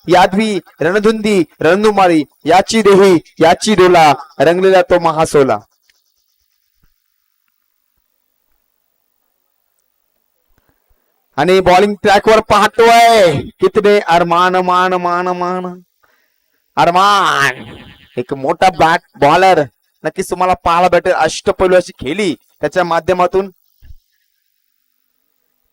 यादवी रणधुंदी रणधुमारी याची देही याची डोला रंगलेला तो महासोला. आणि बॉलिंग ट्रॅकवर पाहतोय कितने अरमान मान मान मान अरमान. एक मोठा बॅट बॉलर नक्कीच तुम्हाला पाहायला भेटेल. अष्टपैलू अशी खेळी त्याच्या माध्यमातून.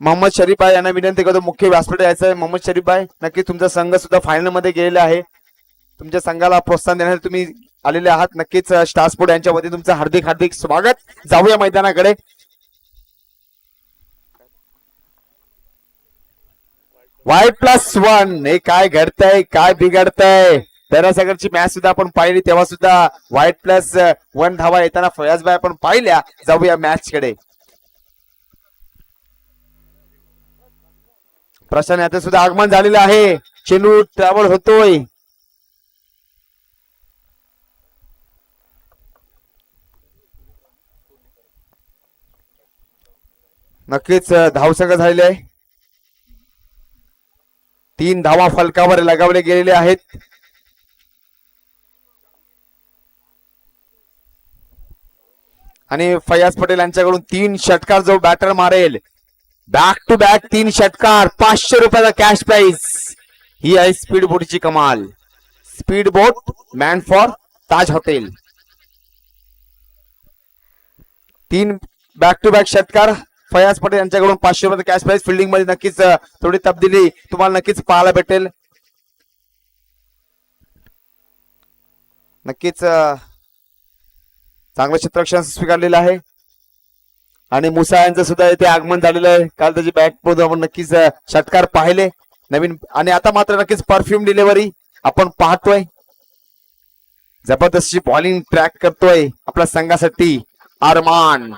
मोहम्मद शरीफ भाई यांना विनंती करतो मुख्य व्यासपीठ यायचं आहे. मोहम्मद शरीफ भाई नक्की तुमचा संघ सुद्धा फायनल मध्ये गेलेला आहे. तुमच्या संघाला प्रोत्साहन देण्यासाठी तुम्ही आलेले आहात. नक्कीच स्टार स्पोर्ट यांच्या वतीने तुमचं हार्दिक हार्दिक स्वागत. जाऊया मैदानाकडे. Y+1 हे काय घडतंय काय बिघडतंय. दरासागरची मॅच सुद्धा आपण पाहिली तेव्हा सुद्धा Y+1 धावा येताना फयाजबाई आपण पाहिल्या. जाऊया मॅच कडे. प्रशांत याचं सुद्धा आगमन झालेलं आहे. चेंडू ट्रॅव्हल होतोय. नक्कीच धावसंख्या झालेली आहे. 3 धावा फलकावर लगावले गेलेले आहेत. आणि फयाज पटेल यांच्याकडून 3 षटकार जो बॅटर मारेल बॅक टू बॅक 3 षटकार 500 रुपयाचा कॅश प्राइज. ही आहे स्पीड बोटची कमाल. Speed boat man for Taj hotel. 3 back to back षटकार फयाज पटेल यांच्याकडून 500 रुपयाचा कॅश प्राइज. फिल्डिंग मध्ये नक्कीच थोडी तब्दिली तुम्हाला नक्कीच पाहायला भेटेल. नक्कीच चांगलं क्षेत्ररक्षण स्वीकारलेलं आहे. आणि मुसा यांचं सुद्धा इथे आगमन झालेलं आहे. काल त्याची बॅट मध्ये आपण नक्कीच षटकार पाहिले नवीन. आणि आता मात्र नक्कीच परफ्यूम डिलिव्हरी आपण पाहतोय. जबरदस्त बॉलिंग ट्रॅक करतोय आपल्या संघासाठी अरमान.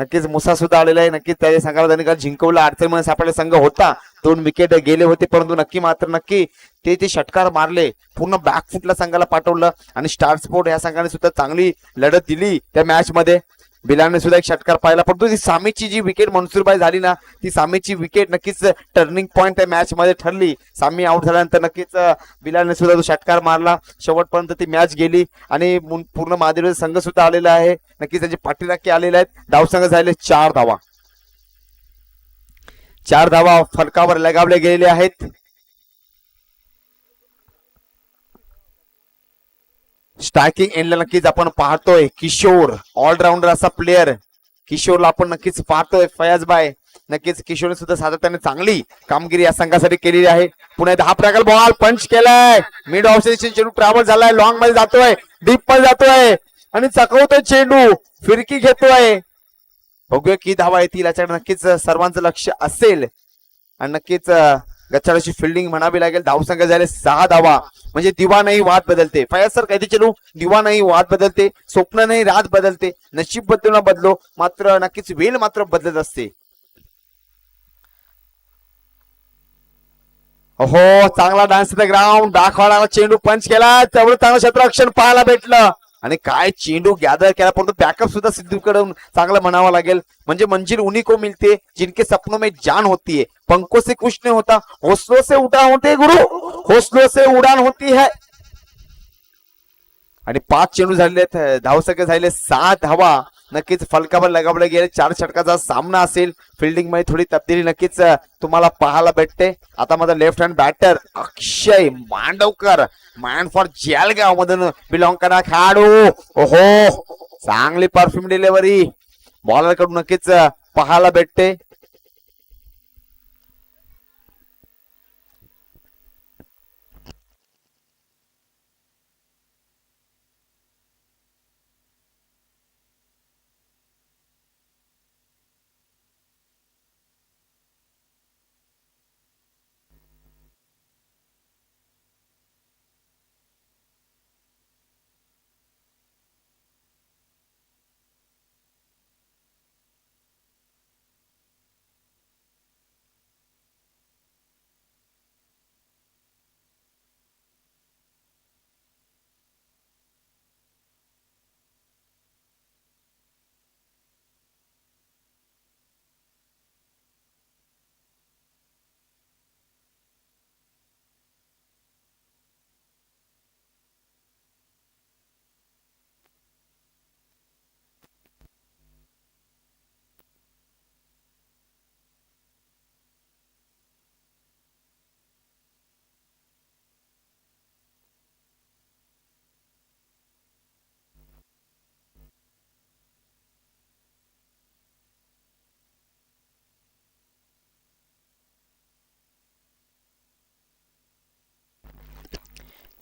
नक्कीच मुसा सुद्धा आलेला आहे. नक्कीच त्याच्या संघाला त्यांनी काल जिंकवलं. अडचणीमध्ये सापडला संघ होता. 2 विकेट गेले होते परंतु नक्की ते षटकार मारले. पूर्ण बॅकफुटला संघाला पाठवलं. आणि स्टार स्पोर्ट या संघाने सुद्धा चांगली लढत दिली त्या मॅच मध्ये. बिलालने सुद्धा एक षटकार पाहिला परंतु ती सामीची जी विकेट मनसूरबाई झाली ना ती सामीची विकेट नक्कीच टर्निंग पॉइंट त्या मॅच मध्ये ठरली. सामी आउट झाल्यानंतर नक्कीच बिलालने सुद्धा तो षटकार मारला. शेवटपर्यंत ती मॅच गेली. आणि पूर्ण महादेव संघ सुद्धा आलेला आहे. नक्कीच त्यांचे पाठीराखे आलेले आहेत. धावसंख्या झाले 4 धावा. 4 धावा फलकावर लगावले गेलेले आहेत. स्ट्रायकिंग एंडला नक्कीच आपण पाहतोय किशोर ऑलराऊंडर असा प्लेअर. किशोरला आपण नक्कीच पाहतोय. फयाजबाई नक्कीच किशोरने सुद्धा सातत्याने चांगली कामगिरी या संघासाठी केलेली आहे. पुन्हा 10 प्रकार बॉल पंच केलाय. मिड ऑफ चेंडू ट्रॅव्हल झालाय. लॉंग मध्ये जातोय. डीप मध्ये जातोय. आणि चकवतोय चेंडू. फिरकी घेतोय. बघूया की धावा येतील याच्याकडे नक्कीच सर्वांचं लक्ष असेल. आणि नक्कीच गच्चाळाची फिल्डिंग म्हणावी लागेल. धावसंख्या झाले 6 धावा. म्हणजे दिवा नाही वाद बदलते. फयाज सर कहते चलो दिवा नाही वाद बदलते. स्वप्न नाही रात बदलते. नशीब बदलो ना बदलो मात्र नक्कीच वेळ मात्र बदलत असते. हो चांगला डान्स द ग्राउंड दाखवायला चेंडू पंच केला. तेवढं चांगलं क्षेत्ररक्षण पाहायला भेटलं. आणि काय चेंडू गॅदर केला परंतु बॅकअप सुद्धा सिद्धूकडून चांगलं म्हणावं लागेल. म्हणजे मंजिल उन्हीं को मिलते जिनके सपनों में जान होती है. पंखों से कुछ नहीं होता हौसलों से उड़ान होते गुरु. हौसलों से उड़ान होती है. आणि 5 चेंडू झालेले आहेत. धावसंख्या झाले 6 धावा. नक्कीच फलकावर लगावले गेले. 4 षटकाचा सामना असेल. फिल्डिंग मध्ये थोडी तब्दिली नक्कीच तुम्हाला पाहायला भेटते. आता माझा left hand batter Akshay Mandavkar man for Jalgaon मधून बिलॉंग करणारा खेळाडू. ओहो चांगली परफ्यूम डिलिव्हरी बॉलर कडून नक्कीच पाहायला भेटते.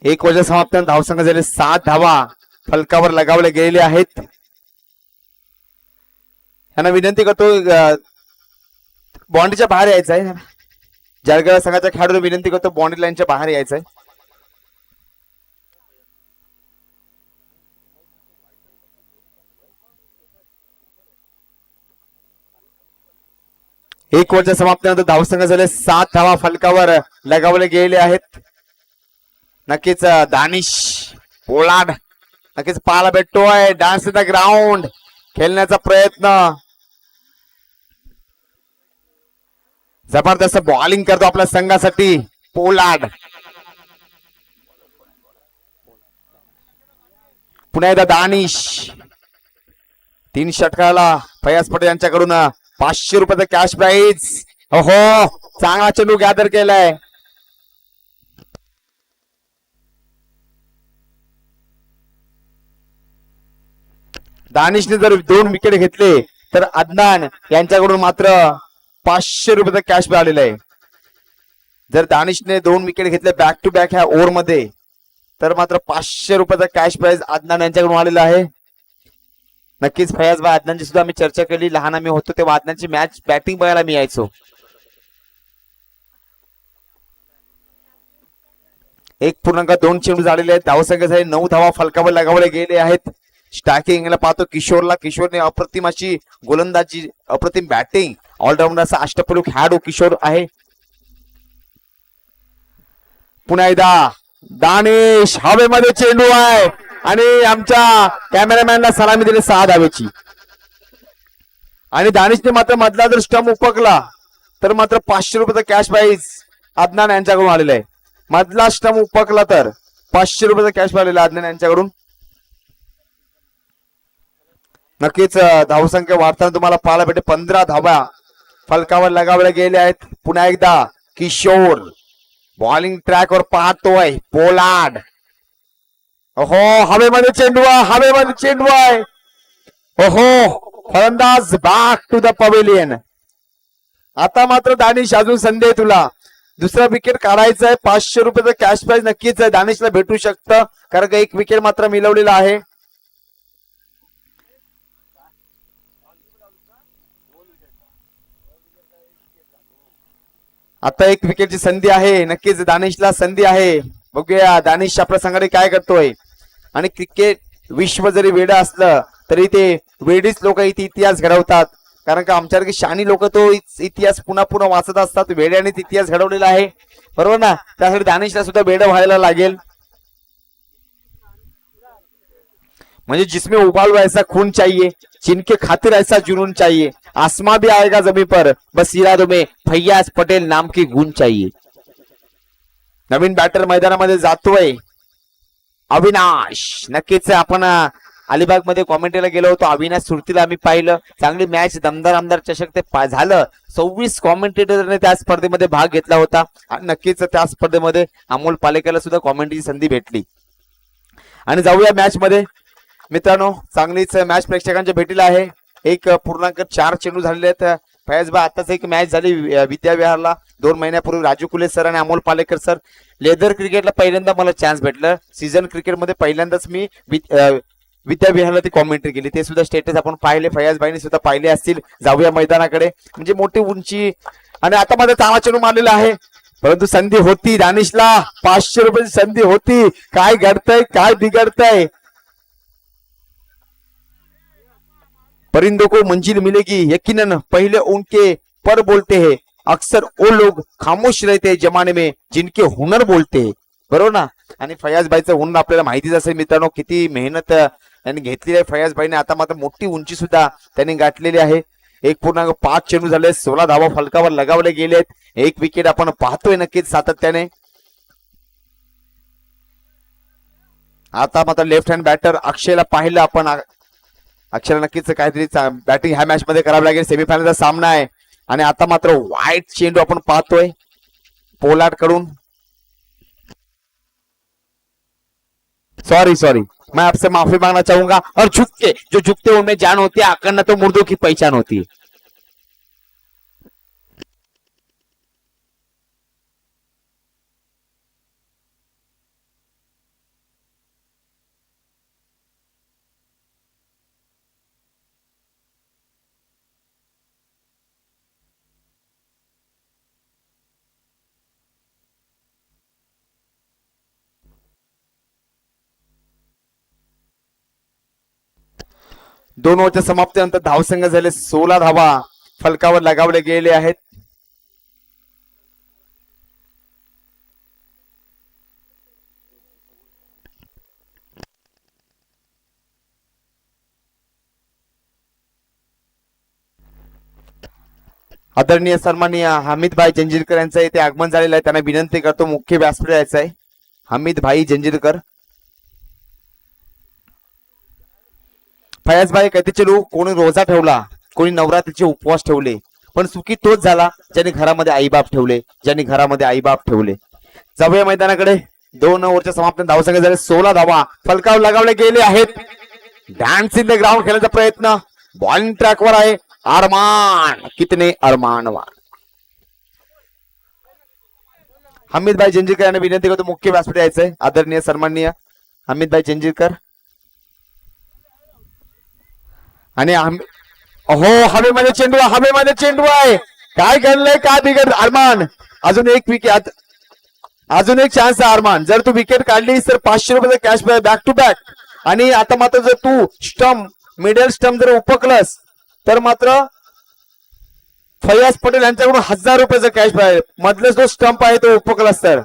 एक वजा समाप्त धावसंख्या झाले 7 धावा फलकावर लगावले गेलेले आहेत. यांना विनंती करतो बॉन्डच्या बाहेर यायचं आहे. जळगाव संघाच्या खेळाडू विनंती करतो बॉन्ड लाईनच्या बाहेर यायचं आहे. एक वर्ष समाप्तीनंतर धावसंख्या झाले 7 धावा फलकावर लगावले गेलेले आहेत. नक्कीच दानिश पोलाड नक्कीच पाहायला भेटतोय. डान्स इन द ग्राउंड खेळण्याचा प्रयत्न, जबरदस्त बॉलिंग करतो आपल्या संघासाठी पोलाड. पुन्हा एकदा दानिश 3 षटकाला फयाज पटेल यांच्याकडून 500 रुपयाचा कॅश प्राइज. हो चांगला चेंडू गॅदर केलाय. दानिशने जर 2 विकेट घेतले तर अदनान यांच्याकडून मात्र 500 रुपयाचा कॅश आलेला आहे. जर दानिशने 2 विकेट घेतले बॅक टू बॅक ह्या ओव्हर मध्ये तर मात्र 500 रुपयाचा कॅश प्राइज अदनान यांच्याकडून आलेला आहे. नक्कीच फयाज भाई अदनानची सुद्धा आम्ही चर्चा केली. लहान आम्ही होतो तेव्हा अदनानची मॅच बॅटिंग बघायला मी यायचो. एक पूर्णांक 2 चेंडू झालेले आहेत. धावसंख्या झाली 9 धावा फलकावर लगावले गेले आहेत. स्टॅकिंगला पाहतो किशोरला. किशोरने अप्रतिम अशी गोलंदाजी, अप्रतिम बॅटिंग, ऑलराऊंडर असा अष्टपैलू खेळाडू किशोर आहे. पुन्हा एकदा दानिश हवेमध्ये चेंडू आहे आणि आमच्या कॅमेरामॅनला सलामी दिली 6 धावेची. आणि दानिशने मात्र मधला जर स्टंप उपकला तर मात्र 500 रुपयाचा कॅश प्राइज अदनान यांच्याकडून आलेला आहे. मधला स्टंप उपकला तर 500 रुपयाचा कॅश आलेला अदनान यांच्याकडून. नक्कीच धावसंख्या वाढताना तुम्हाला पाहायला भेटे. 15 धावा फलकावर लगावल्या गेल्या आहेत. पुन्हा एकदा किशोर बॉलिंग ट्रॅकवर पाहतोय पोलाड. ओहो हवेमध्ये चेंडू आहे, हवेमध्ये चेंडू आहे. ओहो फलंदाज बॅक टू द पवेलियन. आता मात्र दानिश अजून संधी आहे तुला. दुसरा विकेट काढायचा आहे. 500 रुपयाचा कॅश प्राइज नक्कीच दानिशला भेटू शकतं कारण का 1 विकेट मात्र मिळवलेला आहे. आता 1 विकेटची संधी आहे. नक्कीच दानिशला संधी आहे. बघूया दानिश आपल्या संघाने काय करतोय. आणि क्रिकेट विश्व जरी वेड असलं तरी ते वेडीच लोक इथे इतिहास घडवतात. कारण का आमच्यासारखी शानी लोक तो इतिहास पुन्हा पुन्हा वाचत असतात. वेड्यानेच इतिहास घडवलेला आहे, बरोबर ना. त्यासाठी दानिशला सुद्धा वेड व्हायला लागेल. म्हणजे जिसमें उबाल ऐसा खून चाहिए, जिनके खातिर ऐसा जुनून चाहिए, आसमां भी आएगा जमीन पर, बस इरादों में फैयाज पटेल नाम की गुण चाहिए. नवीन बॅटर मैदानामध्ये जातोय अविनाश. नक्कीच आपण अलिबाग मध्ये कॉमेंट्रीला गेलो होतो. अविनाश सुरतीला आम्ही पाहिलं. चांगली मॅच, दमदार आमदार चषक ते झालं. 26 कॉमेंटेटरने त्या स्पर्धेमध्ये भाग घेतला होता. आणि नक्कीच त्या स्पर्धेमध्ये अमोल पालेकरला सुद्धा कॉमेंट्रीची संधी भेटली. आणि जाऊया मॅच मध्ये मित्रांनो. चांगलीच मॅच प्रेक्षकांच्या भेटीला आहे. 1.4 चेंडू झालेले आहेत. फयाजबा आताच एक मॅच झाली विद्याविहारला 2 महिन्यापूर्वी. राजू कुले सर आणि अमोल पालेकर सर. लेदर क्रिकेटला पहिल्यांदा मला चान्स भेटलं. सीझन क्रिकेटमध्ये पहिल्यांदाच मी विद्याविहारला ती कॉमेंट्री केली. ते सुद्धा स्टेटस आपण पाहिले, फयाजबाईंनी सुद्धा पाहिले असतील. जाऊया मैदानाकडे. म्हणजे मोठी उंची. आणि आता माझा चांगला चेंडू मारलेला आहे, परंतु संधी होती दानिशला. 500 रुपयाची संधी होती. काय घडतंय, काय बिघडतंय. परिंदों को मंजिल मिलेगी यकीनन, पहले उनके पर बोलते हैं, अक्सर वो लोग खामोश रहते जमाने में जिनके हुनर बोलते हैं. बरोबर ना. आणि फयाजबाईचं हुनर आपल्याला माहितीच असेल मित्रांनो. किती मेहनत त्यांनी घेतलेली आहे फयाजबाईने. आता मात्र मोठी उंची सुद्धा त्यांनी गाठलेली आहे. 1.5 चेंडू झाले. 16 धावा फलकावर लगावले गेलेत. 1 विकेट आपण पाहतोय नक्कीच सातत्याने. आता मात्र लेफ्ट हँड बॅटर अक्षयला पाहिलं आपण. अक्षयला नक्कीच काहीतरी बॅटिंग ह्या मॅच मध्ये करावं लागेल. सेमीफायनलचा सामना आहे. आणि आता मात्र वाईट चेंडू आपण पाहतोय पोलार्ड कडून. सॉरी मैं आपसे माफी मांगना चाहूंगा. और झुकते जो झुकते उनमें जान होती है, आकरना तो मुर्दों की पहचान होती है. 2 ओव्हरच्या समाप्तीनंतर धावसंख्या झाले 16 धावा फलकावर लगावले गेले आहेत. आदरणीय सन्माननीय हमीदभाई जंजीरकर यांचं इथे आगमन झालेलं आहे. त्यांना विनंती करतो मुख्य व्यासपीठ यायचं आहे. हमीदभाई जंजीरकर. फयाजभाई कधीचे लोक कोणी रोजा ठेवला, कोणी नवरात्रीचे उपवास ठेवले, पण सुखी तोच झाला ज्यांनी घरामध्ये आईबाप ठेवले, ज्यांनी घरामध्ये आईबाप ठेवले. जाऊया मैदानाकडे. 2 ओव्हरच्या समाप्त धावसंख्या झाले 16 धावा फलकावर लगावले गेले आहेत. डान्स इन द ग्राउंड खेळण्याचा प्रयत्न बॉलिंग ट्रॅकवर आहे अरमान. कितने अरमानवान. हमीदभाई जंजीरकर यांना विनंती करतो मुख्य व्यासपीठ यायचंय. आदरणीय सन्माननीय हमीदभाई जंजीरकर. आणि हो हवेमध्ये चेंडू, हवेमध्ये चेंडू आहे. काय घडलंय, काय बिघड. अरमान अजून एक विकेट, अजून एक चान्स आहे अरमान. जर तू विकेट काढलीस तर 500 रुपयाचा कॅश बॅक टू बॅक. आणि आता मात्र जर तू स्टंप, मिडल स्टंप जर उपकलस तर मात्र फयाज पटेल यांच्याकडून 1000 रुपयाचा कॅश बॅक. मधला जो स्टंप आहे तो उपकलस तर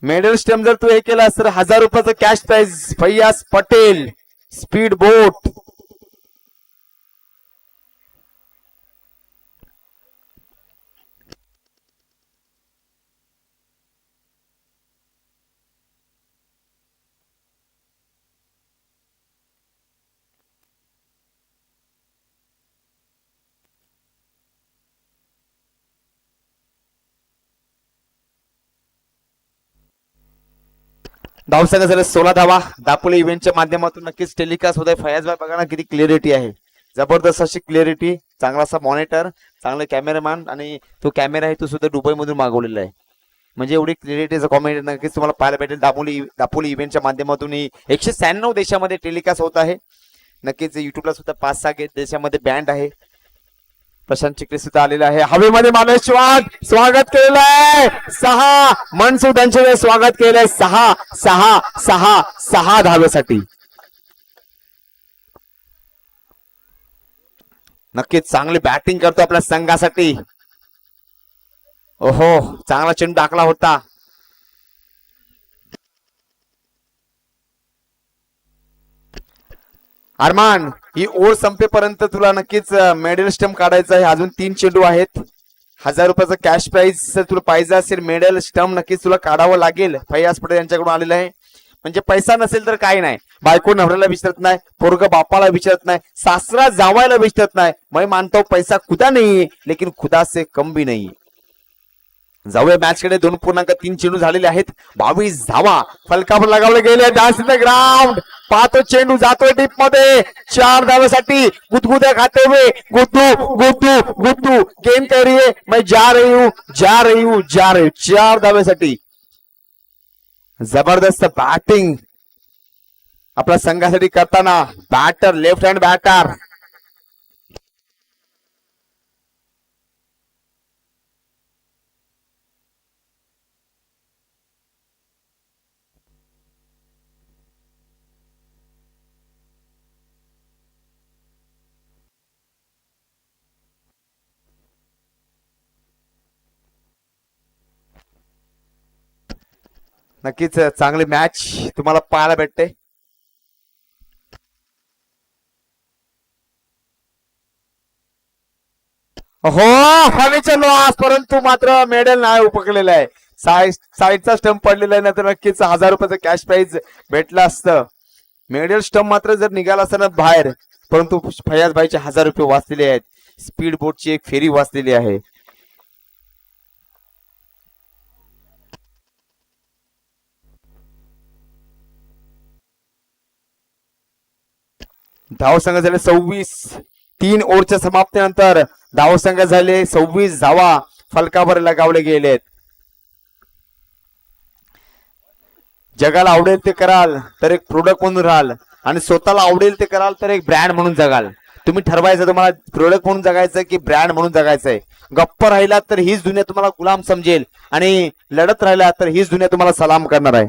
मेडल स्टंप जर तू हे केलास तर 1000 रुपयाचा cash prize Fayaz Patel speed boat. धावसंख्या झाले 16 धावा. दापोली इव्हेंटच्या माध्यमातून नक्कीच टेलिकास्ट होत आहे. फयाजभाई बघा ना किती क्लिअरिटी आहे, जबरदस्त अशी क्लिअरिटी. चांगला असा मॉनिटर, चांगले कॅमेरामॅन, आणि तो कॅमेरा आहे तो सुद्धा दुबई मधून मागवलेला आहे. म्हणजे एवढी क्लिअरिटीचा कॉमेंट नक्कीच तुम्हाला पाहायला भेटेल. दापोली इव्हेंटच्या माध्यमातून 196 देशामध्ये टेलिकास्ट होत आहे. नक्कीच युट्यूबला सुद्धा 5-6 देशामध्ये बँड आहे. प्रशांत चिखले सुद्धा आलेला आहे. हवेमध्ये मानव स्वागत केलेलं आहे. 6 मनसूद यांचे स्वागत केलेलं आहे. 6 धावेसाठी. नक्कीच चांगली बॅटिंग करतो आपल्या संघासाठी. ओहो चांगला चेंडू टाकला होता. अरमान ही ओव्हर संपेपर्यंत तुला नक्कीच मेडल स्टंप काढायचा आहे. अजून 3 चेंडू आहेत. 1000 रुपयाचा कॅश प्राइज जर तुला पाहिजे असेल मेडल स्टंप नक्कीच तुला काढावं लागेल. फयाज पटेल यांच्याकडून आलेलं आहे. म्हणजे पैसा नसेल तर काही नाही. बायको नवऱ्याला विचारत नाही, पोरग बापाला विचारत नाही, सासरा जावायला विचारत नाही. मैं मानता हूं पैसा खुदा नहीं है लेकिन खुदा से कम भी नहीं. जाऊया मॅच कडे. 2.3 चेंडू झालेले आहेत. 22 धावा फलकावर लगावले गेले. Dance in the ground. पाहतो चेंडू जातोय डीप मध्ये. 4 धावेसाठी गुदगुद्या खाते हुए गुड्डू गेंद कह रही है मैं जा रही हूं 4 धावेसाठी. जबरदस्त बॅटिंग आपल्या संघासाठी करताना बॅटर, लेफ्ट हँड बॅटर. नक्कीच चांगली मॅच तुम्हाला पाहायला भेटते. हो हवेच्या लॉस, परंतु मात्र मेडल नाही उपकलेलं आहे. साईडचा स्टंप पडलेला आहे ना तर नक्कीच 1000 रुपयाचं कॅश प्राइज भेटलं असतं. मेडल स्टंप मात्र जर निघाला असता ना बाहेर, परंतु फयाज भाईचे 1000 रुपये वाचलेले आहेत. स्पीड बोटची एक फेरी वाचलेली आहे. धावसंख्या झाले 26. 3 ओव्हरच्या समाप्तीनंतर धावसंख्या झाले 26 धावा फलकावर लगावले गेलेत. जगाला आवडेल ते कराल तर एक प्रोडक्ट म्हणून राहाल, आणि स्वतःला आवडेल ते कराल तर एक ब्रँड म्हणून जगाल. तुम्ही ठरवायचं तुम्हाला प्रोडक्ट म्हणून जगायचं की ब्रँड म्हणून जगायचंय. गप्प राहिला तर हीच दुनिया तुम्हाला गुलाम समजेल, आणि लढत राहिला तर हीच दुनिया तुम्हाला सलाम करणार आहे.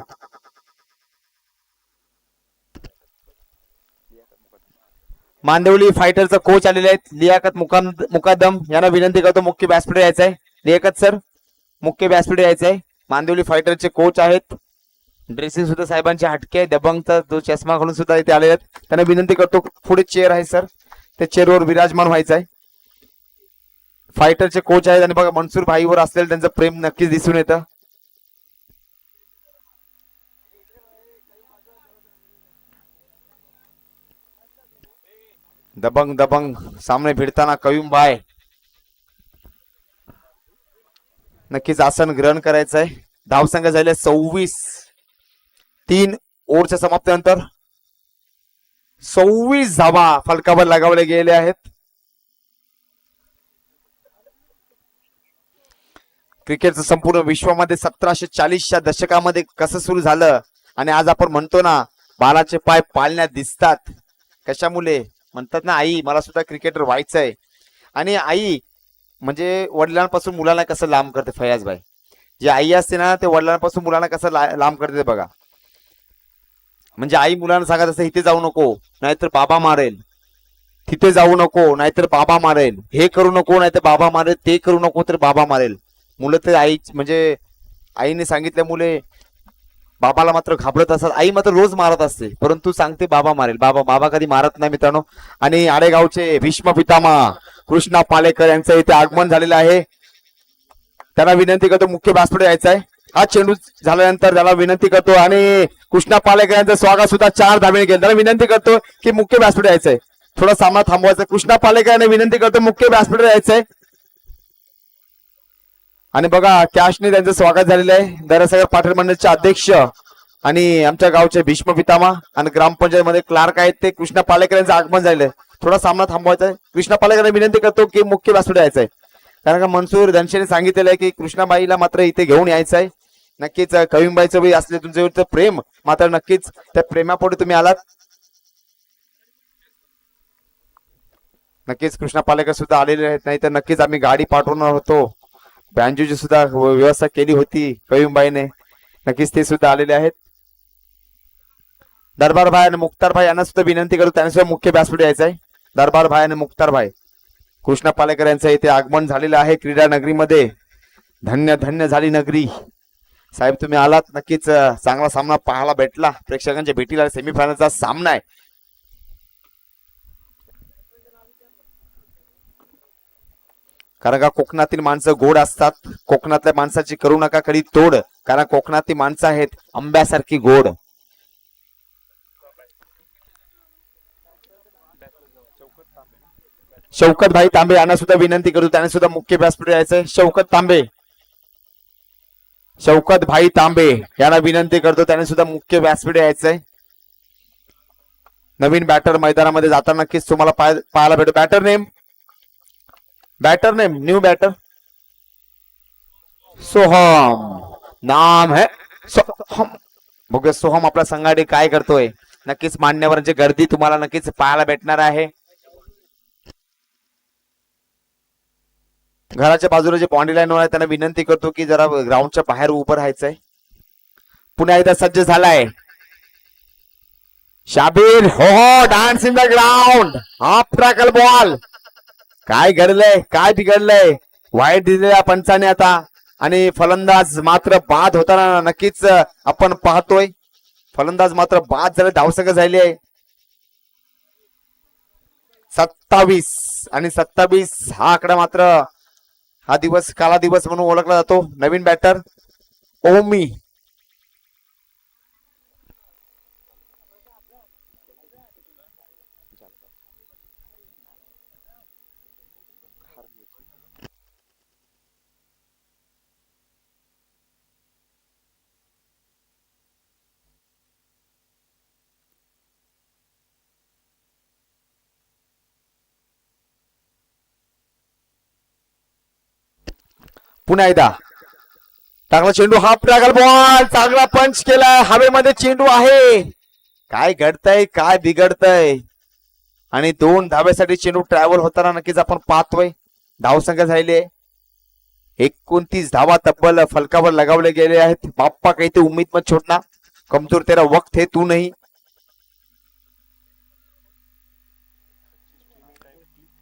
मांदिवली फायटरचा कोच आलेले आहेत लियाकत मुकादम यांना विनंती करतो मुख्य व्यासपीठ यायचं आहे. लियाकत सर मुख्य व्यासपीठ यायचं आहे. मांदिवली फायटरचे कोच आहेत. ड्रेसिंग सुद्धा साहेबांचे हटके आहे. दबंगचा जो चष्मा घालून सुद्धा इथे आलेले आहेत. त्यांना विनंती करतो पुढे चेअर आहे सर त्या चेअरवर विराजमान व्हायचं आहे. फायटरचे कोच आहेत आणि बघा मनसूर भाईवर असलेलं त्यांचं प्रेम नक्कीच दिसून येतं. दबंग दबंग सामने भिडताना कयूम भाई नक्कीच आसन ग्रहण करायचं आहे. धावसंख्या झाले 26. 3 ओव्हरच्या समाप्तीनंतर 26 धावा फलकावर लगावले गेले आहेत. क्रिकेटचं संपूर्ण विश्वामध्ये 1740च्या दशकामध्ये कसं सुरू झालं आणि आज आपण म्हणतो ना बालाचे पाय पाळण्यात दिसतात. कशामुळे म्हणतात ना आई मला सुद्धा क्रिकेटर व्हायचंय. आणि आई म्हणजे वडिलांपासून मुलांना कसं लांब करते फयाजभाई. जी आई असते ना ते वडिलांपासून मुलांना कसं लांब करते बघा. म्हणजे आई मुलांना सांगत असते इथे जाऊ नको नाहीतर बाबा मारेल, तिथे जाऊ नको नाहीतर बाबा मारेल, हे करू नको नाहीतर बाबा मारेल, ते करू नको तर बाबा मारेल. मुलं तर आई म्हणजे आईने सांगितल्यामुळे बाबाला मात्र घाबरत असतात. आई मात्र रोज मारत असते परंतु सांगते बाबा मारेल. बाबा बाबा कधी मारत नाही मित्रांनो. आणि आडेगावचे भीष्म पितामह कृष्णा पालेकर यांचं इथे आगमन झालेलं आहे. त्यांना विनंती करतो मुख्य व्यासपीठ यायचं आहे. हा चेंडू झाल्यानंतर त्याला विनंती करतो आणि कृष्णा पालेकर यांचं स्वागत सुद्धा 4 धावेने केलं. त्याला विनंती करतो की मुख्य व्यासपीठ यायचंय. थोडा सामना थांबवायचा. कृष्णा पालेकर यांना विनंती करतो मुख्य व्यासपीठ यायचंय. आणि बघा कॅशने त्यांचं स्वागत झालेलं आहे. दरसगर पाटील मंडळचे अध्यक्ष आणि आमच्या गावचे भीष्म पितामह आणि ग्रामपंचायत मध्ये क्लार्क आहेत ते कृष्णा पालेकर यांचं आगमन झालेलं आहे. थोडा सामना थांबवायचा आहे. कृष्णा पालेकर विनंती करतो की मुख्य व्यासपीठ यायचं आहे. कारण का मनसूर धनशेने सांगितलेलं आहे की कृष्णाबाईला मात्र इथे घेऊन यायचं आहे. नक्कीच कवीमबाईचं बी असले तुमच्यावरचं प्रेम मात्र नक्कीच त्या प्रेमापोटी तुम्ही आलात. नक्कीच कृष्णा पालेकर सुद्धा आलेले आहेत. नाही तर नक्कीच आम्ही गाडी पाठवणार होतो. बँजूची सुद्धा व्यवस्था केली होती कवीमबाईने. नक्कीच ते सुद्धा आलेले आहेत. दरबार भाई आणि मुख्तार भाई यांना सुद्धा विनंती करतो त्यांना सुद्धा मुख्य व्यासपीठ यायचं आहे. दरबार भाई आणि मुख्तार भाई कृष्णा पालेकर यांचं इथे आगमन झालेलं आहे क्रीडा नगरीमध्ये. धन्य धन्य झाली नगरी. साहेब तुम्ही आलात. नक्कीच चांगला सामना पाहायला भेटला. प्रेक्षकांच्या भेटीला सेमीफायनलचा सामना आहे. कारण का कोकणातील माणसं गोड असतात. कोकणातल्या माणसाची करू नका कधी तोड. कारण कोकणातील माणसं आहेत आंब्यासारखी गोड. शौकत भाई तांबे यांना सुद्धा विनंती करू त्यांनी सुद्धा मुख्य व्यासपीठ यायचंय. शौकत भाई तांबे यांना विनंती करतो त्यांनी सुद्धा मुख्य व्यासपीठ यायचंय. नवीन बॅटर मैदानामध्ये जाताना नक्कीच तुम्हाला पाहायला भेटू. Batter name new batter Soham नाम है सोहम. बघूया सोहम आपल्या संघाने काय करतोय. नक्कीच मान्यवरांची गर्दी तुम्हाला नक्कीच पाहायला भेटणार आहे. घराच्या बाजूला जे बाउंड्री लाईन आहे त्यांना विनंती करतो की जरा ग्राउंडच्या बाहेर उभं राहायचंय. पुन्हा एकदा सज्ज झालाय शाबीर. हो dance in the ground. Half tackle ball. काय घडलंय काय बिघडलंय. वाईट दिलेल्या पंचाने आता आणि फलंदाज मात्र बाद होताना नक्कीच आपण पाहतोय. फलंदाज मात्र बाद झाले. धावसंख्या झाली आहे 27 आणि 27 हा आकडा मात्र हा दिवस काला दिवस म्हणून ओळखला जातो. नवीन बॅटर ओमी. पुन्हा एकदा चांगला चेंडू. Half tackle ball. चांगला पंच केलाय. हवेमध्ये चेंडू आहे. काय घडतंय काय बिघडतंय. आणि 2 धाब्यासाठी चेंडू ट्रॅव्हल होताना नक्कीच आपण पाहतोय. धावसंख्या झालेली आहे 29 धावा तब्बल फलकावर लगावले गेले आहेत. बाप्पा काही ते उम्मीद मत छोडना. कमजोर तेरा वक्त है तू नहीं.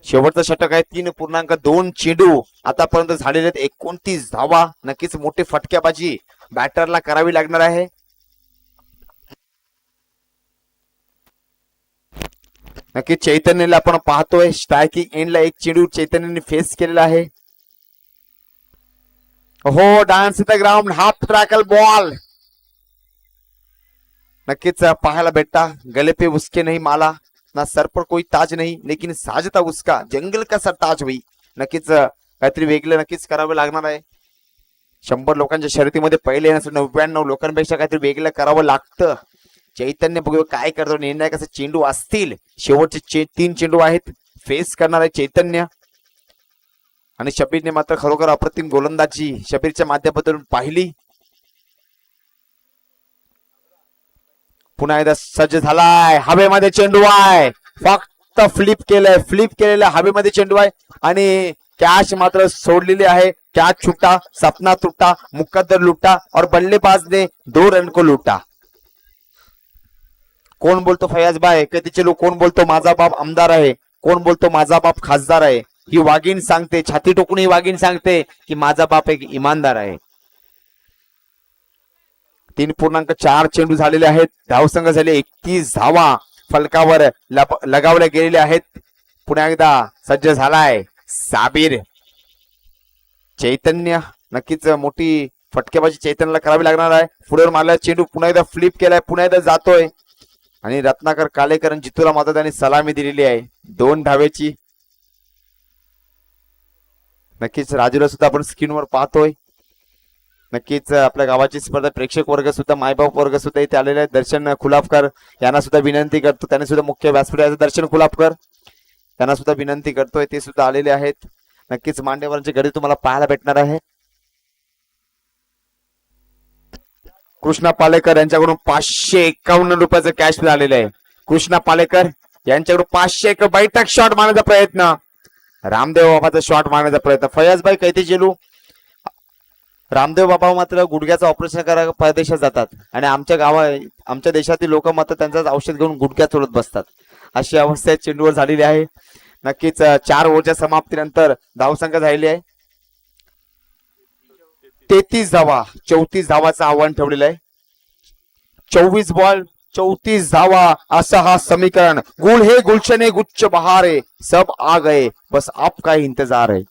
शेवटचा षटक आहे. 3.2 चेंडू आतापर्यंत झालेले आहेत. 29 धावा. नक्कीच मोठी फटक्याबाजी बॅटरला करावी लागणार आहे. नक्की चैतन्यला आपण पाहतोय स्ट्रायकिंग एंडला एक चेंडू चैतन्यने फेस केलेला आहे. हो, dance in the ground, half tackle ball नक्कीच पाहायला भेटता. गले पे उसके नहीं माला, ना सर पर कोई ताज नहीं, लेकिन साजता उसका जंगल कसा ताज हुई. नक्कीच काहीतरी वेगळं नक्कीच करावं लागणार आहे. 100 लोकांच्या शर्यतीमध्ये पहिले 99 लोकांपेक्षा काहीतरी वेगळं करावं लागतं. चैतन्य बघू काय करतो. निर्णायकाचे चेंडू असतील. शेवटचे 3 चेंडू आहेत. फेस करणार आहे चैतन्य. आणि शबीरने मात्र खरोखर अप्रतिम गोलंदाजी शबीरच्या माध्यमातून पाहिली. पुन्हा एकदा सज्ज झालाय. हवेमध्ये चेंडू आहे. फक्त फ्लिप केलेलं हवेमध्ये चेंडू आहे. आणि कॅच मात्र सोडलेली आहे. कॅच छुटा, सपना तुटा, मुकद्दर लुटा और बल्लेबाज ने 2 रन को लुटा. कोण बोलतो फयाज भाई? कधी चलो कोण बोलतो माझा बाप आमदार आहे, कोण बोलतो माझा बाप खासदार आहे. ही वाघीण सांगते, छाती टोकून ही वाघीण सांगते की माझा बाप एक इमानदार आहे. 3.4 चेंडू झालेले आहेत. धावसंख्या झाले 31 धावा फलकावर लगावल्या गेलेल्या आहेत. पुन्हा एकदा सज्ज झालाय साबिर. चैतन्य नक्कीच मोठी फटकेबाजी चैतन्यला करावी लागणार आहे. पुढे मारला चेंडू पुन्हा एकदा फ्लिप केलाय. पुन्हा एकदा जातोय. आणि रत्नाकर कालेकर आणि जितूला मात्र त्यांनी सलामी दिलेली आहे 2 धावेची. नक्कीच राजूला सुद्धा आपण स्क्रीनवर पाहतोय. नक्कीच आपल्या गावाची स्पर्धा प्रेक्षक वर्ग सुद्धा, मायबाप वर्ग सुद्धा इथे आलेले आहेत. दर्शन खुलापकर यांना सुद्धा विनंती करतो. त्यांनी सुद्धा मुख्य व्यासपीठाचे दर्शन खुलापकर त्यांना सुद्धा विनंती करतोय. ते सुद्धा आलेले आहेत. नक्कीच मांडेवरांची गर्दी तुम्हाला पाहायला भेटणार आहे. कृष्णा पालेकर यांच्याकडून 551 रुपयाचं कॅश झालेलं आहे. कृष्णा पालेकर यांच्याकडून 501 बैठक शॉट मारण्याचा प्रयत्न. रामदेव बाबाचा शॉट मारण्याचा प्रयत्न. फयाजभाई कैते चेलू. रामदेव बाबा मात्र गुडघ्याचं ऑपरेशन करायला परदेशात जातात आणि आमच्या देशातील लोक मात्र त्यांचं औषध घेऊन गुडघ्या चोळत बसतात. अशी अवस्था चेंडूवर झालेली आहे. नक्कीच 4 ओव्हरच्या समाप्तीनंतर धावसंख्या झालेली आहे 33 धावा. 34 धावाचं आव्हान ठेवलेलं आहे. 24 बॉल 34 धावा असं हा समीकरण. गुल हे गुलशने गुच्छ बहारे सब आ गए, बस आपका इंतजार है.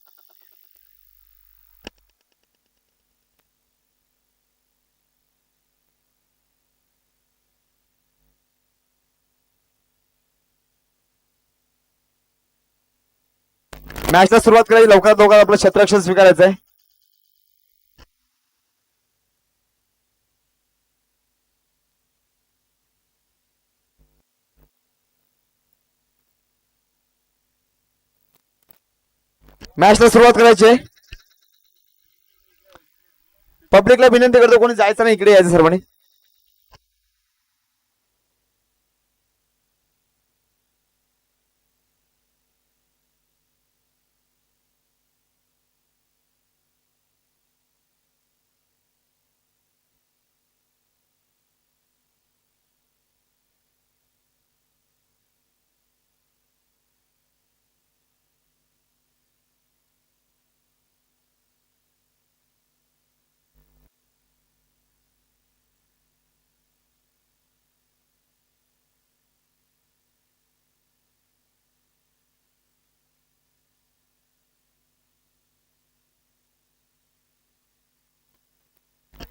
मॅचला सुरुवात करायची. लवकरात लवकर आपलं क्षेत्ररक्षण स्वीकारायचं आहे. मॅचला सुरुवात करायची आहे. पब्लिकला विनंती करतो कोणी जायचं नाही, इकडे यायचं सर्वांनी.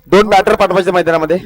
दोन बॅटर पाठवायचे मैदानामध्ये.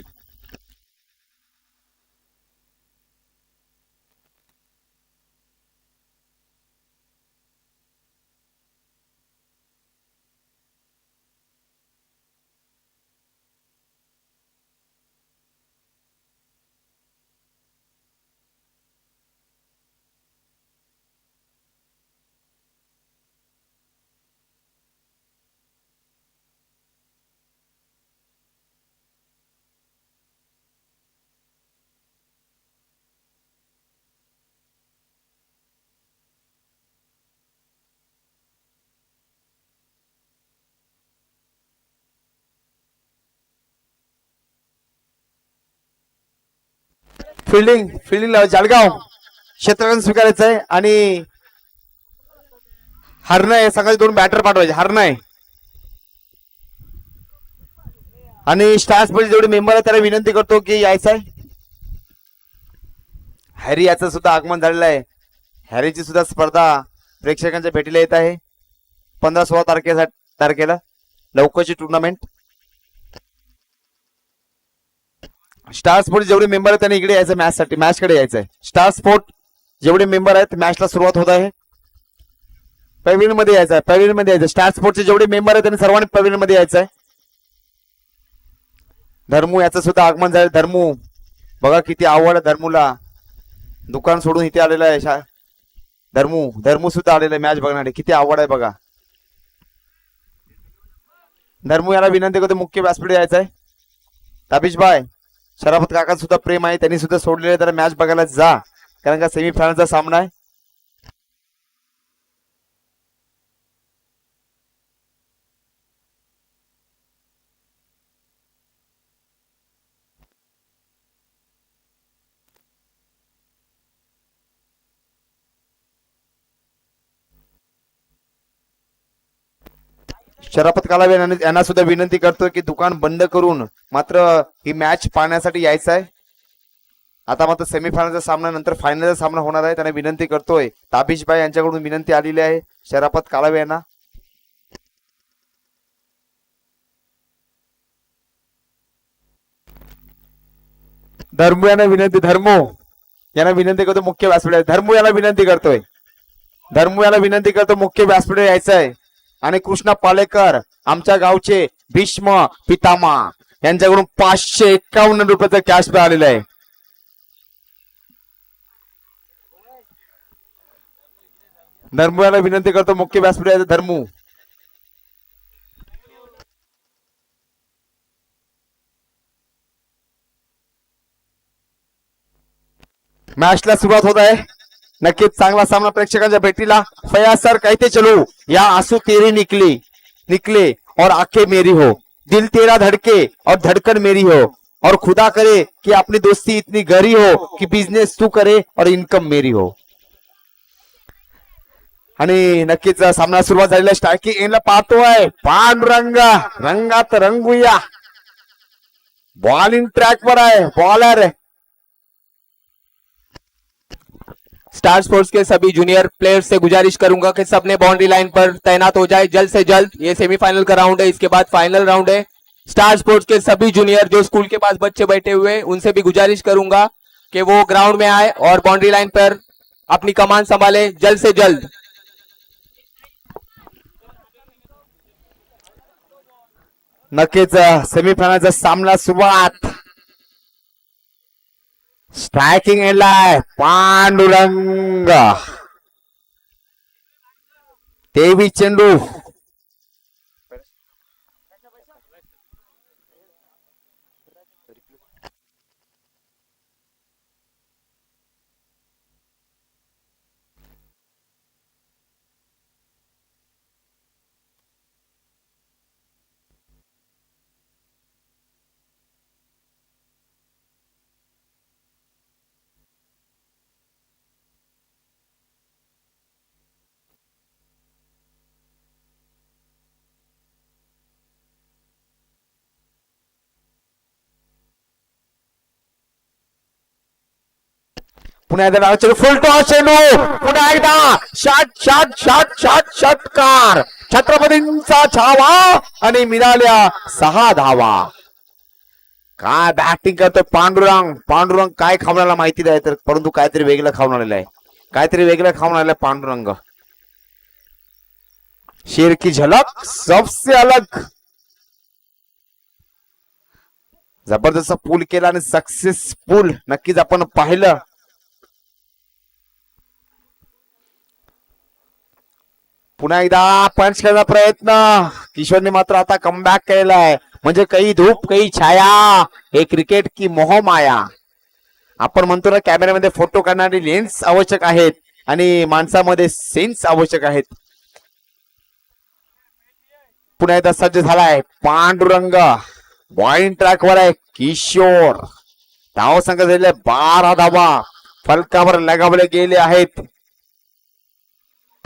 फिल्डिंग जळगाव क्षेत्ररक्षण स्वीकारायचं आहे. आणि हरणं आहे, सकाळी 2 बॅटर पाठवायचे. हरणं आहे आणि स्टार्स मध्ये जेवढे मेंबर आहे त्याला विनंती करतो की यायचं आहे. हॅरी याचं सुद्धा आगमन झालेलं आहे. हॅरीची सुद्धा स्पर्धा प्रेक्षकांच्या भेटीला येत आहे 15-16 तारखेला लवकरची टुर्नामेंट. स्टार स्पोर्ट जेवढे मेंबर आहेत त्यांनी इकडे यायचं मॅच साठी, मॅच कडे यायचंय. स्टार स्पोर्ट जेवढे मेंबर आहेत मॅचला सुरुवात होत आहे. पॅव्हिलियन मध्ये यायचं, पॅव्हिलियन मध्ये यायचं. स्टार स्पोर्टचे जेवढे मेंबर आहेत त्यांनी सर्वांनी पॅव्हिलियन मध्ये यायचंय. धर्मू याचं सुद्धा आगमन झालं. धर्मू बघा किती आवड आहे धर्मूला, दुकान सोडून इथे आलेला आहे. धर्मू सुद्धा आलेला आहे मॅच बघणारे, किती आवड आहे बघा. धर्मू याला विनंती करतो मुख्य व्यासपीठ यायचंय. ताबिश भाई शराफत काका सुद्धा प्रेम आहे, त्यांनी सुद्धा सोडलेले तर मॅच बघायला जा, कारण का सेमीफायनलचा सामना आहे. शराफत कालावे यांना सुद्धा विनंती करतो की दुकान बंद करून मात्र ही मॅच पाहण्यासाठी यायचं आहे. आता मात्र सेमीफायनलचा सामना नंतर फायनलचा सामना होणार आहे. त्यांना विनंती करतोय, ताबिश भाई यांच्याकडून विनंती आलेली आहे शराफत कालावे यांना. धर्मू यांना विनंती, धर्मू यांना विनंती करतो मुख्य व्यासपीठ. धर्मू याला विनंती करतोय, धर्मू याला विनंती करतो मुख्य व्यासपीठ यायचं आहे. आणि कृष्णा पालेकर आमच्या गावचे भीष्म पितामा यांच्याकडून 551 रुपयाचं कॅश पे आलेलं आहे. धर्मू याला विनंती करतो मुख्य व्यासपीठ यायचं. धर्मू मॅचला सुरुवात होत आहे. नक्कीच चांगला सामना प्रेक्षकांच्या भेटीला. फयाज सर कहते चलो या आंसू तेरे निकले और आंखें मेरी हो, दिल तेरा धड़के और धड़कन मेरी हो, और खुदा करे कि अपनी दोस्ती इतनी गहरी हो कि बिजनेस तू करे और इनकम मेरी हो. आणि नक्कीच सामना सुरुवात झालेला. स्ट्रायकिंग एंडला पाहतोय पांडुरंग, रंगात रंगूया. बॉलिंग ट्रॅक वर आहे बॉलर. स्टार स्पोर्ट्स के सभी जूनियर प्लेयर्स से गुजारिश करूंगा कि सबने बाउंड्री लाइन पर तैनात हो जाए जल्द से जल्द. ये सेमीफाइनल का राउंड है, इसके बाद फाइनल राउंड है. स्टार स्पोर्ट्स के सभी जूनियर जो स्कूल के पास बच्चे बैठे हुए हैं उनसे भी गुजारिश करूंगा कि वो ग्राउंड में आए और बाउंड्री लाइन पर अपनी कमान संभाले जल्द से जल्द. नक्कीच सेमीफायनलचा सामना सुरुवात. स्ट्रायकिंग एंडला आहे पांडुरंग. 23 चेंडू. पुन्हा एकदा चेंडू फुल टॉस चेंडू. पुन्हा एकदा षटकार. छत्रपतींचा छावा आणि मिळाल्या 6 धावा. काय बॅटिंग करतोय पांडुरंग. पांडुरंग काय खाऊन आला माहिती नाही, तर परंतु काहीतरी वेगळं खाऊन आलेलं आहे. काहीतरी वेगळं खाऊन आलेलं आहे पांडुरंग. शेर की झलक सबसे अलग. जबरदस्त पूल केला आणि सक्सेसफुल नक्कीच आपण पाहिलं. पुन्हा एकदा पंच करण्याचा प्रयत्न. किशोरने मात्र आता कमबॅक केलाय. म्हणजे काही धूप काही छाया, हे क्रिकेट की मोहमाया. आपण म्हणतो ना कॅमेऱ्यामध्ये फोटो काढणारी लेन्स आवश्यक आहेत आणि माणसामध्ये सेन्स आवश्यक आहेत. पुन्हा एकदा सज्ज झालाय पांडुरंग. बॉलिंग ट्रॅक वर आहे किशोर. धाव संघ झालेल्या 12 धावा फलकावर लगावले गेले आहेत.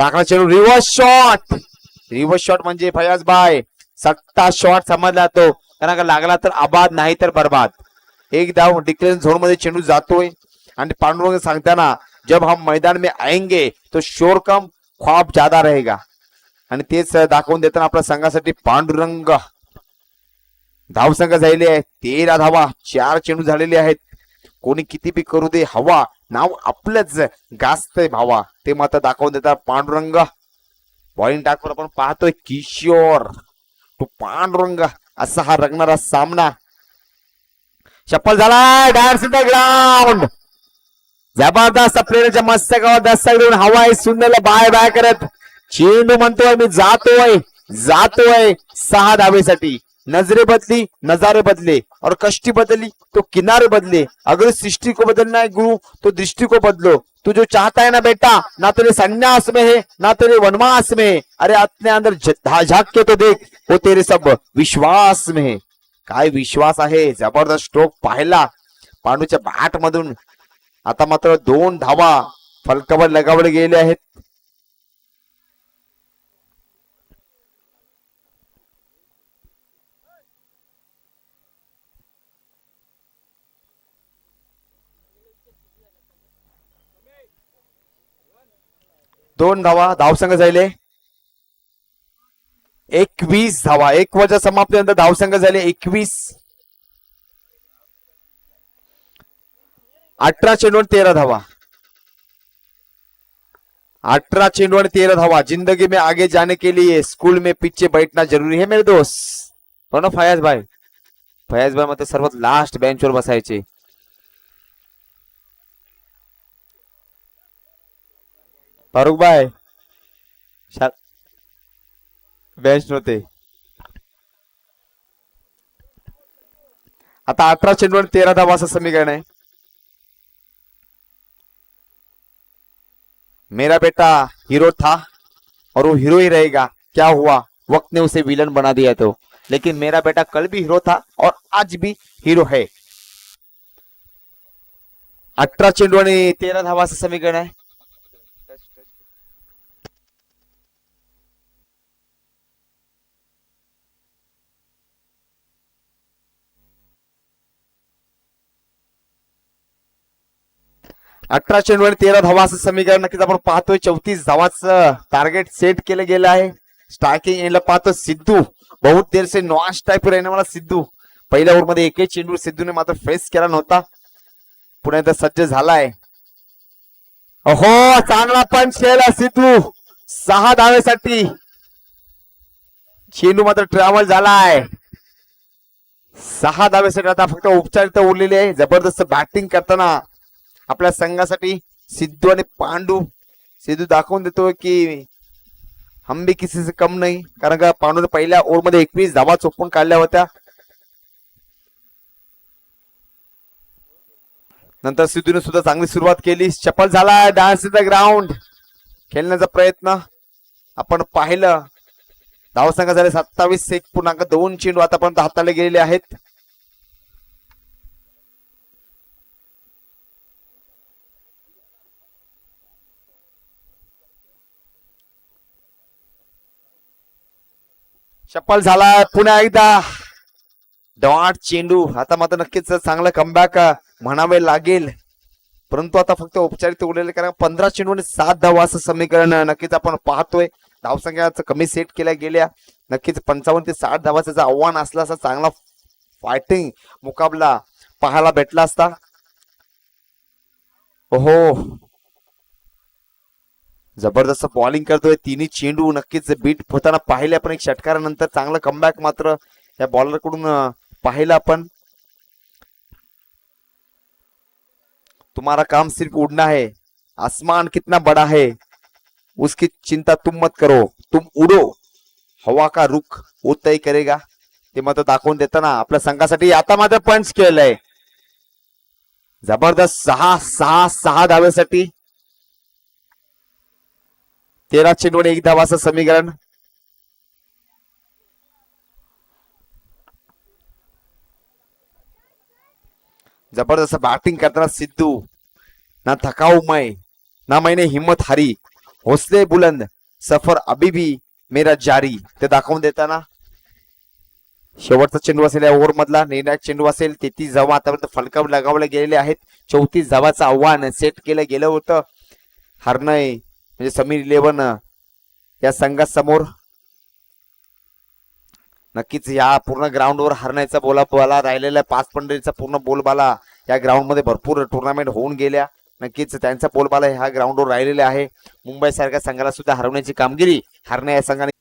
टाकला चेंडू, रिव्हर्स शॉट म्हणजे फयाज बाय सट्टा शॉट समजला तो, कारण का लागला तर आबाद नाही तर बर्बाद. एक धाव डिक्लेअर झोन मध्ये चेंडू जातोय आणि पांडुरंग सांगताना जब हम मैदान में आएंगे तो शोर कम ख्वाब ज्यादा रहेगा. आणि तेच दाखवून देताना आपल्या संघासाठी पांडुरंग. धावसंख्या झालेली आहे 13 धावा, 4 चेंडू झालेले आहेत. कोणी किती बी करू दे, हवा नाव आपलंच गाजतंय भावा, ते मात्र दाखवून देतात पांडुरंग. बॉलिंग टाकवर आपण पाहतोय किशोर तो पांडुरंग, असा हा रंगणारा सामना. चप्पल झाला डायरेक्ट द ग्राउंड. जबरदस्त प्लेयरच्या मस्तकावर दस्तक देऊन हवा आहे सुंदरला बाय बाय करत चेंडू म्हणतोय मी जातोय 6 धावेसाठी. नजरे बदली नजारे बदले और कष्टी बदली तो किनारे बदले. अगर सृष्टि को बदलना है गुरु तो दृष्टि को बदलो. तू जो चाहता है ना बेटा, ना तेरे संन्यास में है ना तेरे वनवास में है. अरे अपने अंदर झाक के तो देख, वो तेरे सब विश्वास में है. काय विश्वास आहे. जबरदस्त स्ट्रोक पाहिला पांडूच्या बॅट मधून. आता मात्र 2 धावा फलकावर लगावले गेले आहेत. दोन धावा धावसंघ झाले 21 धावा. 1 वजा समाप्तीनंतर धावसंघ झाले 21. 18 चेंडू 13 धावा. 18 चेंडू 13 धावा. जिंदगी में आगे जाने के लिए स्कूल में पीछे बैठना जरूरी है मेरे दोस्त. हो ना फयाज भाई मात्र सर्वात लास्ट बेंचवर बसायचे. फारुख भाई बेंच नव्हते. आता 18 चेंडू 13 धावा असं समीकरण आहे. मेरा बेटा हीरो था और वो हीरो ही रहेगा. क्या हुआ, वक्त ने उसे विलन बना दिया. तो लेकिन मेरा बेटा कल भी हीरो था और आज भी हीरो है. 18 चेंडू आणि 13 धावा असं समीकरण आहे. अठरा चेंडू आणि 13 धावा असं समीकरण नक्कीच आपण पाहतोय. 34 धावाचं टार्गेट सेट केलं गेलं आहे. स्ट्रायकिंग एंडला पाहतो सिद्धू. बहुत देर से नॉन स्ट्राइक पर रहने वाला सिद्धू. पहिल्या ओव्हरमध्ये एकही चेंडू सिद्धूने मात्र फेस केला नव्हता. पुन्हा एकदा सज्ज झालाय. हो चांगला पंच केला सिद्धू 6 धावेसाठी. चेंडू मात्र ट्रॅव्हल झालाय 6 धावेसाठी. आता फक्त उपचारिता उरलेली आहे. जबरदस्त बॅटिंग करताना आपल्या संघासाठी सिद्धू आणि पांडू. सिद्धू दाखवून देतोय की हम भी किसी से कम नाही, कारण का पांडूने पहिल्या ओव्हरमध्ये 21 धावा चोपून काढल्या होत्या. नंतर सिद्धूने सुद्धा चांगली सुरुवात केली. चपल झाला डान्स इन द ग्राउंड. खेळण्याचा प्रयत्न आपण पाहिलं. धावसंख्या झाले 27. 1.2 चेंडू आतापर्यंत हाताळले गेलेले आहेत. चप्पल झाला पुन्हा एकदा डॉट चेंडू. आता मात्र नक्कीच चांगला कमबॅक म्हणावे लागेल, परंतु आता फक्त औपचारिक उरलेले, कारण 15 चेंडू आणि 7 धावा असं समीकरण नक्कीच आपण पाहतोय. धावसंख्या कमी सेट केल्या गेल्या. नक्कीच 55 ते 60 धावाचं आव्हान असलं असं चांगला फायटिंग मुकाबला पाहायला भेटला असता. हो जबरदस्त बॉलिंग करतोय. तिन्ही चेंडू नक्कीच बीट होताना पाहिले आपण. एक षटकारानंतर चांगला कमबॅक मात्र या बॉलर कडून पाहिलं आपण. तुम्हारा काम सिर्फ उड़ना है, आसमान कितना बड़ा है उसकी चिंता तुम मत करो, तुम उडो, हवा का रुख वो तय करेगा. ते मात्र दाखवून देताना आपल्या संघासाठी आता मात्र पंच केलंय. जबरदस्त 6 धावेसाठी 13 चेंडू 1 धावाचं समीकरण. जबरदस्त बैटिंग करताना सिद्धू. ना थकाऊ मैं ना मैंने हिम्मत हारी, हौसले बुलंद सफर अभी भी मेरा जारी ते दाखवून देताना शेवटचा चेंडू असेल या ओव्हर मधला निर्णायक चेंडू असेल. 33 धावा आतापर्यंत फलकावर लगावले गेलेले आहेत. 34 धावाचं आव्हान सेट केलं गेलं होतं. हरनय म्हणजे समीर 11 या संघासमोर नक्कीच या पूर्ण ग्राउंडवर हरण्याचा बोलाबाला राहिलेला 5 पंढरीचा पूर्ण बोलबाला या ग्राउंड मध्ये भरपूर टुर्नामेंट होऊन गेल्या. नक्कीच त्यांचा बोलबाला ह्या ग्राउंडवर राहिलेला आहे. मुंबई सारख्या संघाला सुद्धा हरवण्याची कामगिरी हरण्या या संघाने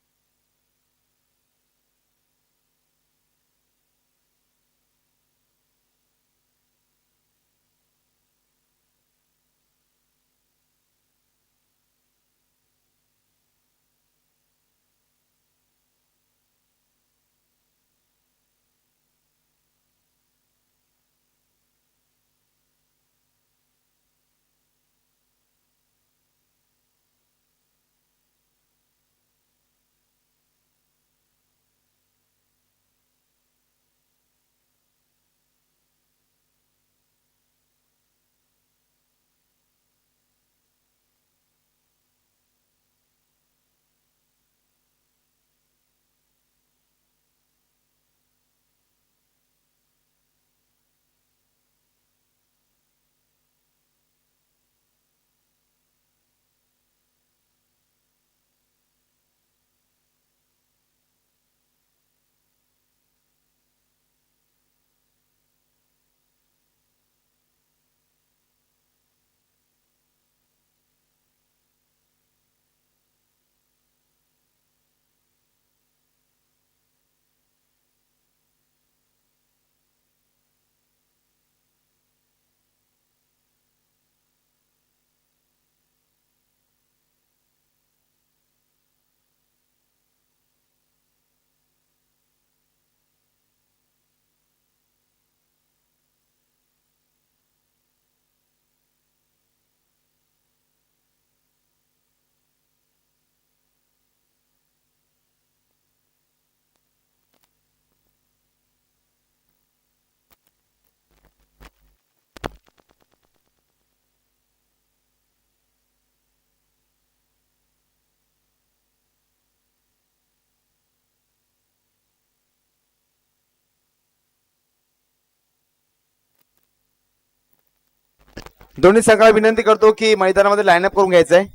दोन्ही संघाला विनंती करतो की मैदानामध्ये लाईनअप करून घ्यायचंय.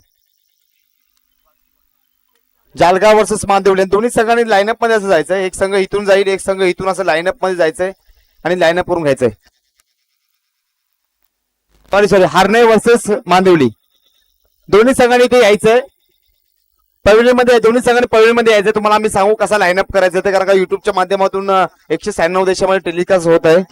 जालगाव वर्सेस मानदेवली दोन्ही संघांनी लाईनअप मध्ये असं जायचंय. एक संघ इथून जाईल एक संघ इथून असं लाईनअप मध्ये जायचंय आणि लाईनअप करून घ्यायचंय. सॉरी हारणे वर्सेस मानदेवली दोन्ही संघांनी इथे यायचंय. पवेलियनमध्ये दोन्ही संघांनी पवेलियनमध्ये यायचंय. तुम्हाला आम्ही सांगू कसा लाईनअप करायचं ते कारण का युट्यूबच्या माध्यमातून 196 देशामध्ये टेलिकास्ट होत आहे.